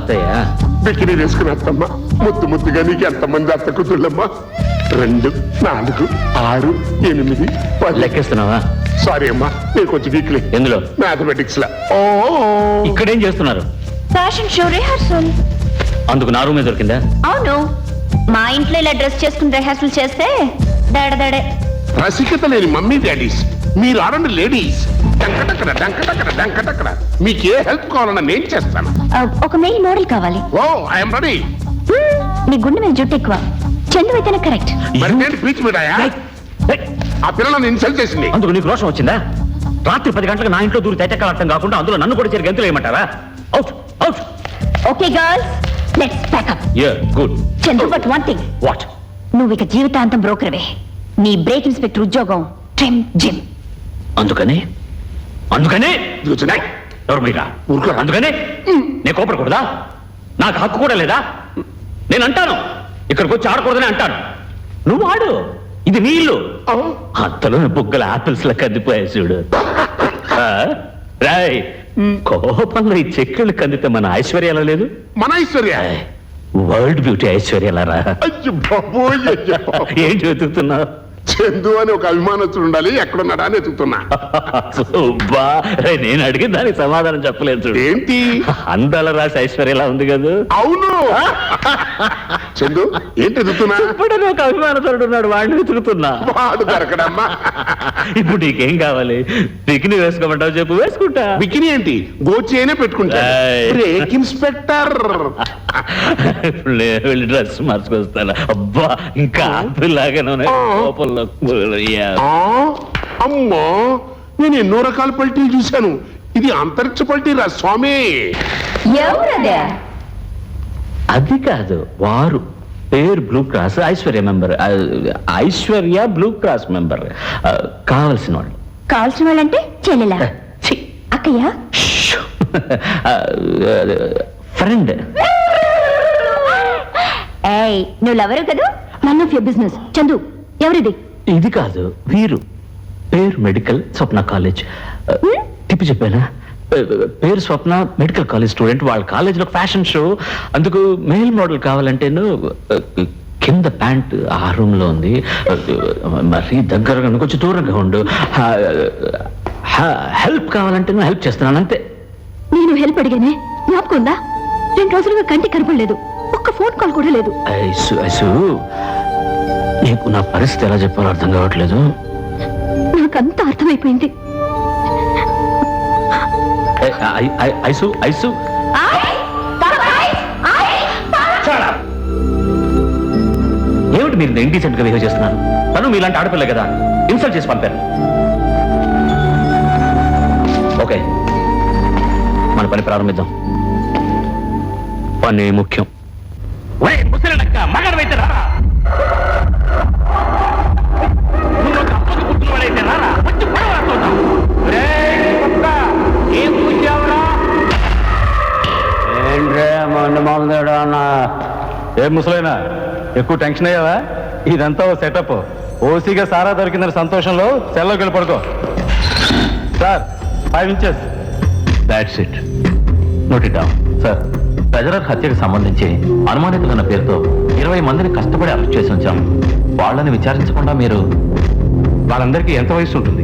అత్తయ్య బికినీ వేసుకుని అత్తమ్మ ముద్దు ముద్దుగా నీకు ఎంతమంది అత్త కూతుళ్ళమ్మా 2 4 6 8 10 లెక్కేస్తున్నావా? సారీ అమ్మా నేను కొంచెం వీక్లీ ఎందులో? మ్యాథమెటిక్స్ లా. ఇక్కడేం చేస్తున్నారు? Fashion show rehearsal. అందుకు నా రూమే దొరికిందా? అవును, మా ఇంట్లో ఇలా డ్రెస్ చేసుకుని రిహార్సల్ చేస్తే దడే. రసికత లేని మమ్మీ డాడీస్ మీరు ఆడండి లేడీస్. డంకటక్కడ డంకటక్కడ డంకటక్కడ మీకు ఏ హెల్ప్ కావాలన్నా నేను చేస్తాను. ఒక మెయిల్ మోడల్ కావాలి. ఓ ఐఎమ్ రెడీ. నీ గుండె మీద జుట్టు ఎక్కువ, చందు అయితేనే కరెక్ట్. మరి నేను పీచ్ మీడాయా? ఆ పిల్లలను ఇన్సల్ట్ చేసింది. అందుకు నీకు రోషం వచ్చిందా? రాత్రి 10 గంటలకు నా ఇంట్లో దూరి తైతెక్కాలర్థం కాకుండా అందులో నన్ను కూడా చేరి గంతులు వేయమంటారా? Out out. Okay girls, let's pack up. Yeah good. Chandu, but one thing. What? నువ్వు ఇక జీవితాంతం బ్రోకర్వే. నీ బ్రేక్ ఇన్స్పెక్టర్ ఉద్యోగం ట్రిమ్ జిమ్. అందుకని ఎవరు మీరా? అందుకని నేను కోపడకూడదా? నాకు హక్కు కూడా లేదా? నేను అంటాను, ఇక్కడికి వచ్చి ఆడకూడదని అంటాను. నువ్వు ఆడు, ఇది నీ ఇల్లు. అంతలో బుగ్గల ఆపిల్స్ లా కందిపోయాయి చూడు. రాయ్, కోపంలో ఈ చెక్కులు కందితే మన ఐశ్వర్యాల లేదు? మన ఐశ్వర్య వరల్డ్ బ్యూటీ ఐశ్వర్యాలరా. అయ్యో బాబోయ్, ఏం వెతుకుతున్నావు? చందు అని ఒక అభిమానస్తుడు ఉండాలి, ఎక్కడున్నాడా అని వెతుకుతున్నా. నేను అడిగిన దానికి సమాధానం చెప్పలేదు చూడు. ఏంటి? అందాల రాసి ఐశ్వర్యలా ఉంది కదా. అవును. చందు ఏంటి వెతుకుతున్నా? ఇప్పుడు ఒక అభిమానస్తుడు ఉన్నాడు, వాడిని వెతుకుతున్నా. వాడు దొరకడమ్మా. ఇప్పుడు నీకేం కావాలి? బికినీ వేసుకోమంటావు చెప్పు, వేసుకుంటా. బికినీ ఏంటి, గోచి అయినా పెట్టుకుంటా. Brake inspector. వెళ్ళి డ్రెస్ మార్చుకొస్తాను. అబ్బా, ఇంకా ఆపిల్లాగానే కోపంలో. అమ్మా, నేను ఎన్నో రకాల పల్టీలు చూశాను, ఇది అంతరిక్ష పల్టీ రా స్వామి. అది కాదు, వారు పేరు blue cross, Aishwarya member. Aishwarya blue cross member. కావలసిన వాళ్ళు. కావాల్సిన వాళ్ళంటే చెల్లెలా, అక్కయ్య, ఫ్రెండ్. ఏయ్, నువ్వు లవరు కదా? None of your business. Chandu, ఎవరిది? ఇది కాదు, వీరు పేరు మెడికల్, స్వప్న కాలేజ్. తిప్పి చెప్పానా? పేరు స్వప్న, మెడికల్ కాలేజ్ స్టూడెంట్. వాళ్ళ కాలేజీలో ఫ్యాషన్ షో, అందుకు మెయిల్ మోడల్ కావాలంటేను కింద ప్యాంట్ ఆ రూమ్ లో ఉంది. మరీ దగ్గరగా కొంచెం దూరంగా ఉండు. హెల్ప్ కావాలంటే హెల్ప్ చేస్తున్నాను అంతే. నేను హెల్ప్ అడిగానే, జ్ఞాపకం ఉందా? 2 రోజులుగా కంటికి కనపడలేదు, ఒక్క ఫోన్ కాల్ కూడా లేదు. ఐసు, నీకు నా పరిస్థితి ఎలా చెప్పాలో అర్థం కావట్లేదు. నాకంతా అర్థమైపోయింది. ఐసు ఏమిటి మీరు ఇండీసెంట్ గా బిహేవ్ చేస్తున్నారు? తను మీలాంటి ఆడపిల్ల కదా, ఇన్సల్ట్ చేసి పంపారు. ఓకే, మన పని ప్రారంభిద్దాం. పని ముఖ్యం. మగడైతే రారా, ఏం ముసలైనా ఎక్కువ టెన్షన్ అయ్యావా? ఇదంతా ఓ సెటప్. ఓసీగా సారా దొరికిందని సంతోషంలో సెల్లోకి వెళ్ళి పడుకో. Sir, 5 inches. That's it. Note it down. Sir, ప్రజల హత్యకు సంబంధించి అనుమానితులన్న పేరుతో 20 మందిని కష్టపడి అరెస్ట్ చేసి ఉంచాం. వాళ్ళని విచారించకుండా మీరు వాళ్ళందరికీ ఎంత వయసు ఉంటుంది?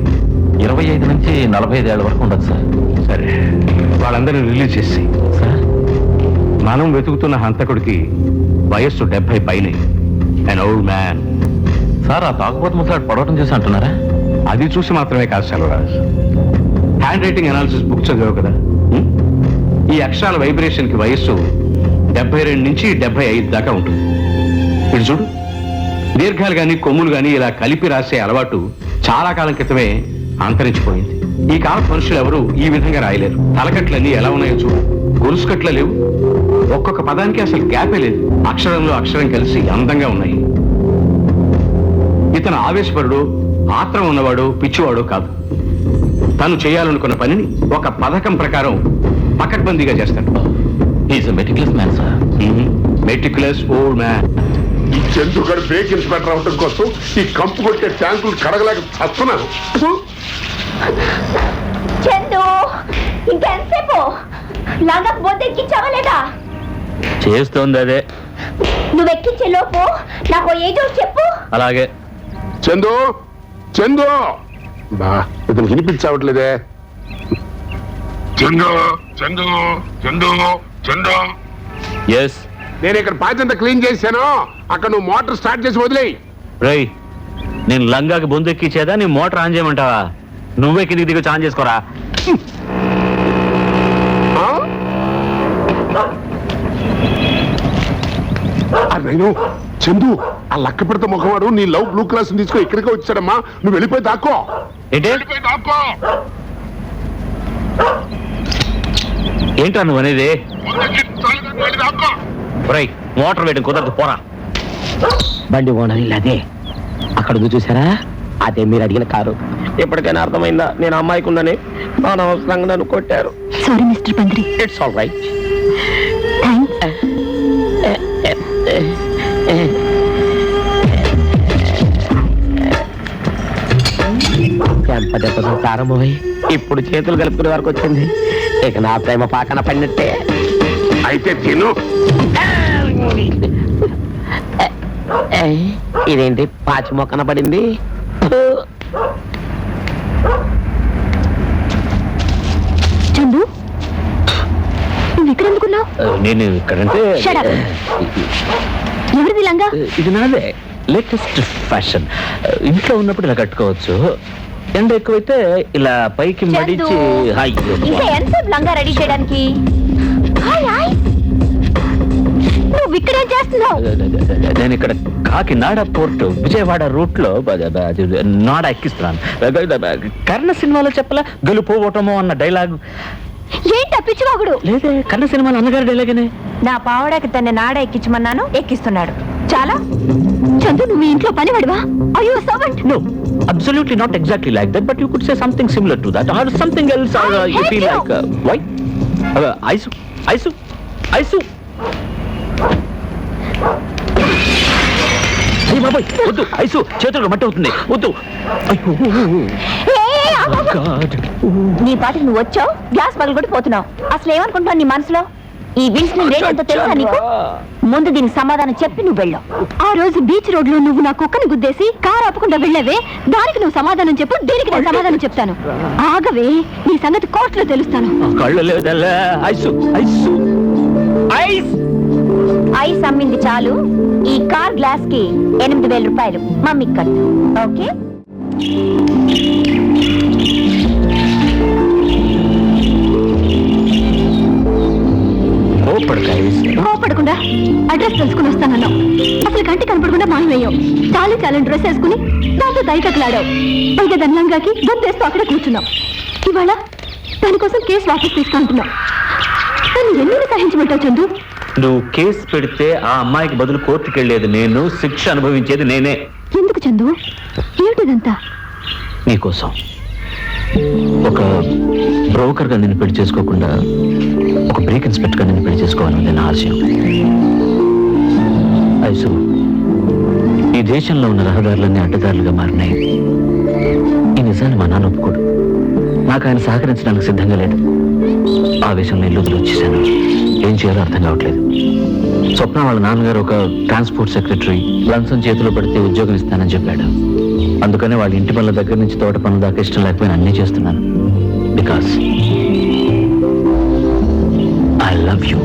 25 నుంచి 45 ఏళ్ళ వరకు ఉండదు సార్. సరే, వాళ్ళందరినీ రిలీజ్ చేసి. సార్, మనం వెతుకుతున్న హంతకుడికి వయస్సు 70 పైనే. An old man. సార్, ఆ తాగుబోతు ముసలాడు పడవటం చూసి అంటున్నారా? అది చూసి మాత్రమే కాదు Selvaraj, hand writing analysis book చదివావు కదా. ఈ అక్షరాల వైబ్రేషన్ కి వయస్సు 72 నుంచి 75 దాకా ఉంటుంది. ఇటు చూడు, దీర్ఘాలు గాని కొమ్ములు గాని ఇలా కలిపి రాసే అలవాటు చాలా కాలం క్రితమే అంతరించిపోయింది. ఈ కాల మనుషులు ఎవరు ఈ విధంగా రాయలేరు. తలకట్లన్నీ ఎలా ఉన్నాయో చూడు, గొలుసుకట్ల లేవు, ఒక్కొక్క పదానికి అసలు గ్యాపే లేదు. అక్షరంలో అక్షరం కలిసి అందంగా ఉన్నాయి. ఇతను ఆవేశపరుడు, ఆత్రం ఉన్నవాడు, పిచ్చివాడు కాదు. తను చేయాలనుకున్న పనిని ఒక పథకం ప్రకారం పకడ్బందీగా చేస్తాడు. Is meticulous man sir. Meticulous old man. ఈ చందుగడు బ్రేక్ ఇన్స్పెక్టర్ అవడం కోసం ఈ కంపు కొట్టే ట్యాంకులు కడగలేక చస్తున్నాను. చందు, ఇంకెంతసేపు? లాగా బొద్దెక్కించావా లేదా? చేస్తోంది అదే. నువ్వు ఎక్కించే లోపు నాకు ఏదో చెప్పు. అలాగే. చందు చందు బా ఇతను వినిపించవట్లేదే. చందు చందు చందు చందు ఎస్. నేను ఇక్కడ పాచంతా క్లీన్ చేశాను, అక్కడ నువ్వు మోటార్ స్టార్ట్ చేసి వదిలేయి. రై, నేను లంగాకి బొందు ఎక్కించేదా నీ మోటార్ ఆన్ చేయమంటావా? నువ్వే కిందికి దిగి ఆన్ చేసుకోరా. నేను చందు ఆ లక్క పెడత ముఖవాడు నీ లవ్ బ్లూ క్లాస్ తీసుకో ఇక్కడికే వచ్చాడమ్మా. నువ్వు వెళ్ళిపోయి దాక్కో. ఏంటి ఏంటా నువ్వు అనేది? రై, మోటార్ వేయడం కుదరదు, పోరా. బండి ఓనర్ ఇల్లు అదే. అక్కడ ఉంది చూసారా, అదే మీరు అడిగిన కారు. ఎప్పటికైనా అర్థమైందా నేను అమ్మాయికి ఉందని? అనవసరంగా నన్ను కొట్టారు. Sorry mister Pandri. It's all right. Thanks. దెబ్బతో ప్రారంభమై ఇప్పుడు చేతులు కలుపుకునే వరకు వచ్చింది. ఇక నా ప్రేమ పాకన పడినట్టే. అయితే తిను. ఇదేంటి పాచి మొక్కన పడింది? చందు, నువ్వు ఇక్కడ ఎందుకున్నావు? నేను ఇక్కడంటే Shut up. ఎవరిది లంగా? ఇది నాదే, లేటెస్ట్ ఫ్యాషన్. ఇంట్లో ఉన్నప్పుడు ఇలా కట్టుకోవచ్చు, ఎండ ఎక్కువైతే ఇలా పైకి మడిచి. ఇంకా ఎంతసేపు లంగా రెడీ చేయడానికి? హాయ్ హాయ్, నువ్వు ఇక్కడ ఏం చేస్తున్నావు? నేను ఇక్కడ కాకినాడ పోర్ట్ విజయవాడ రూట్ లో నాడ ఎక్కిస్తున్నాను. కర్ణ సినిమాలో చెప్పలా గెలుపోవటమో అన్న డైలాగ్. ఏంటి పిచ్చివాగుడు? లేదే, కర్ణ సినిమాలో అన్నగారి డైలాగనే. నా పావడకి తన నాడ ఎక్కించమన్నాను, ఎక్కిస్తున్నాడు. చాలా. చందు, నువ్వు ఈ ఇంట్లో పనివాడివా? Are you a servant? No, absolutely not exactly like that, but you could say something similar to that, or something else, or you feel like why? Aisu, Aisu, Aisu. Hey బాబాయ్, వద్దు ఐసు, చేతులకు మట్టి అవుతుంది, వద్దు. నీ పాటికి నువ్వు వచ్చావు, గ్లాస్ పగలగొట్టి పోతున్నావు. అసలు ఏమనుకుంటున్నావు నీ మనసులో? ఈ విన్స్ని రేట్ తెలుసా నీకు? ముందు దీనికి సమాధానం చెప్పి నువ్వు వెళ్ళావు. ఆ రోజు బీచ్ రోడ్ లో నువ్వు నా కుక్కని గుద్దేసి కారు ఆపకుండా వెళ్ళావే, దానికి నువ్వు సమాధానం చెప్పు. దీనికి నేను సమాధానం చెప్తాను. ఆగవే, నీ సంగతి కోర్టులో తెలుస్తాను. కళ్ళు లేదల్లా. Ice, ice, ice. ఐస్ అమ్మింది చాలు. ఈ కార్ గ్లాస్ కి 8,000 రూపాయలు మమ్మీకి కట్టు. ఓకే? కోపడకుండా అడ్రస్ తెలుసుకుని వస్తానన్నావు. అసలు కంటి కనపడకుండా మాయమయ్యావు. చాలీ చాలని డ్రెస్ వేసుకుని దాంతో దైకట్లాడావు. పైగా దండంగాకి గొంతేస్తూ అక్కడ కూర్చున్నావు. ఇవాళ దానికోసం కేసు వాపస్ తీసుకుంటున్నావు. నన్ను ఎన్ని సహించబట్టావు చందు? నువ్వు కేసు పెడితే ఆ అమ్మాయికి బదులు కోర్టుకి వెళ్ళేది నేను, శిక్ష అనుభవించేది నేనే. ఎందుకు చందు? ఏమిటిదంతా? నీకోసం. ఒక బ్రోకర్ గా నిన్ను పెళ్లి చేసుకోకుండా ఒక బ్రేక్ ఇన్స్పెక్టర్ గా నిన్ను పెళ్లి చేసుకోవాలని నా ఆశయం. ఐసు, ఈ దేశంలో ఉన్న రహదారులన్నీ అడ్డదారులుగా మారినాయి. ఈ నిజాన్ని మా నాన్న ఒప్పుకోడు. నాకు ఆయన సహకరించడానికి సిద్ధంగా లేడు. ఆవేశంలో ఇల్లు వదిలి వచ్చేసాను. ఏం చేయాలో అర్థం కావట్లేదు. స్వప్న వాళ్ళ నాన్నగారు ఒక ట్రాన్స్పోర్ట్ సెక్రటరీ, లంచం చేతిలో పడితే ఉద్యోగం ఇస్తానని చెప్పాడు. అందుకనే వాళ్ళ ఇంటి పనుల దగ్గర నుంచి తోట పనుల దాకా ఇష్టం లేకపోయినా అన్నీ చేస్తున్నాను. Because I love you.